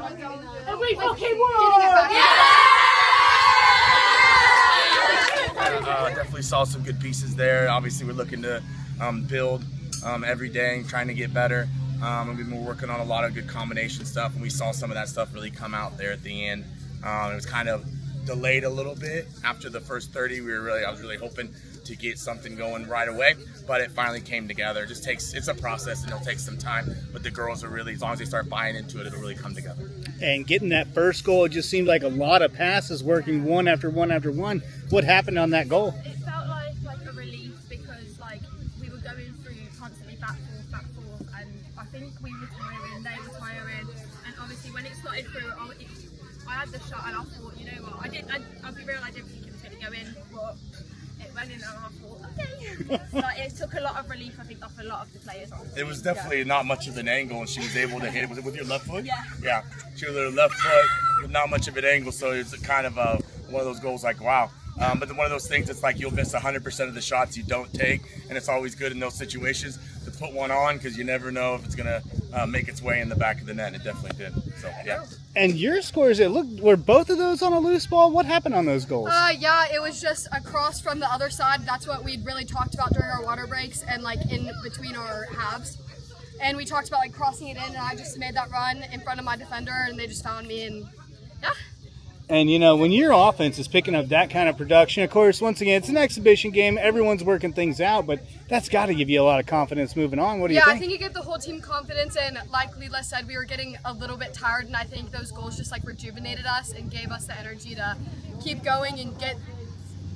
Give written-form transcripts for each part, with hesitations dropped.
And we fucking won! Definitely saw some good pieces there. Obviously, we're looking to build every day and trying to get better. And we've been working on a lot of good combination stuff, and we saw some of that stuff really come out there at the end. It was kind of delayed a little bit after the first 30. I was really hoping to get something going right away, but it finally came together. It's a process, and it'll take some time, but the girls are really, as long as they start buying into it, it'll really come together. And getting that first goal, it just seemed like a lot of passes working one after one after one. What happened on that goal? It felt like a relief because we were going through constantly back forth, and I think we were tiring, they were tiring, and obviously when it started through, I had the shot and I thought, you know what, I'll be real, I didn't think it was going to go in, but it went in and I thought, okay. It took a lot of relief, I think, off a lot of the players. It was definitely not much of an angle, and she was able to hit it. Was it with your left foot? Yeah. Yeah. She was with her left foot with not much of an angle, so it's kind of one of those goals like, wow. But one of those things, it's like you'll miss 100% of the shots you don't take, and it's always good in those situations to put one on because you never know if it's going to make its way in the back of the net, and it definitely did. So, yeah. And your scores, were both of those on a loose ball? What happened on those goals? Yeah, it was just across from the other side. That's what we'd really talked about during our water breaks and in between our halves. And we talked about crossing it in, and I just made that run in front of my defender, and they just found me, and yeah. And, when your offense is picking up that kind of production, of course, once again, it's an exhibition game. Everyone's working things out, but that's got to give you a lot of confidence moving on. What do you think? Yeah, I think it gave the whole team confidence, and like Leela said, we were getting a little bit tired, and I think those goals just rejuvenated us and gave us the energy to keep going and get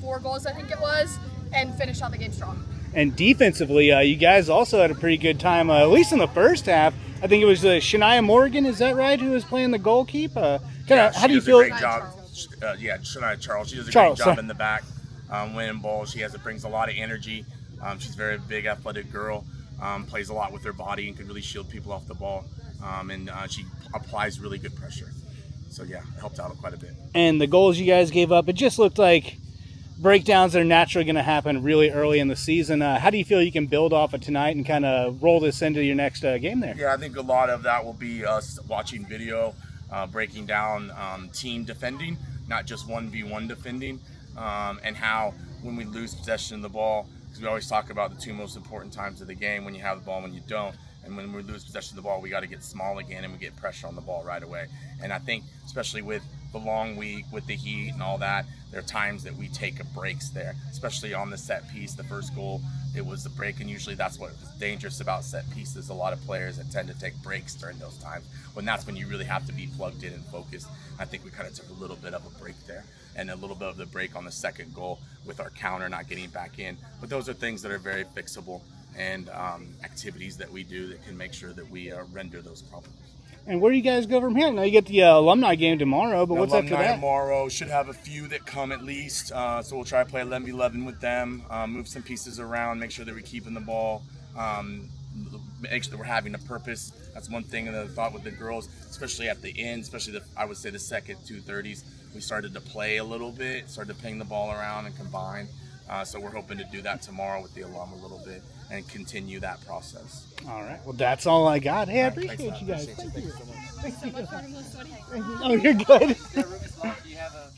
4 goals, I think it was, and finish out the game strong. And defensively, you guys also had a pretty good time, at least in the first half. I think it was Shania Morgan, is that right, who was playing the goalkeep? How do you feel? Great job. Shania Charles. She does a great job in the back, winning balls. She brings a lot of energy. She's a very big, athletic girl. Plays a lot with her body and can really shield people off the ball. And she applies really good pressure. So yeah, it helped out quite a bit. And the goals you guys gave up, it just looked like breakdowns that are naturally going to happen really early in the season. How do you feel you can build off of tonight and kind of roll this into your next game there? Yeah, I think a lot of that will be us watching video, breaking down team defending, not just 1v1 defending, and how when we lose possession of the ball, because we always talk about the 2 most important times of the game, when you have the ball and when you don't. And when we lose possession of the ball, we got to get small again and we get pressure on the ball right away. And I think, especially with the long week, with the heat and all that, there are times that we take breaks there, especially on the set piece. The first goal, it was a break, and usually that's what is dangerous about set pieces. A lot of players that tend to take breaks during those times, that's when you really have to be plugged in and focused. I think we kind of took a little bit of a break there, and a little bit of the break on the second goal with our counter not getting back in. But those are things that are very fixable, and activities that we do that can make sure that we render those problems. And where do you guys go from here? Now you get the alumni game tomorrow, but what's after that? Tomorrow should have a few that come at least. So we'll try to play 11v11 with them, move some pieces around, make sure that we're keeping the ball, make sure that we're having a purpose. That's one thing that I thought with the girls, especially at the end, especially I would say the second 2:30s, we started to play a little bit, started to ping the ball around and combine. So we're hoping to do that tomorrow with the alum a little bit and continue that process. All right. Well, that's all I got. Hey, I appreciate you guys. Thank you. Thank you so much. Oh, you're good. Do you have a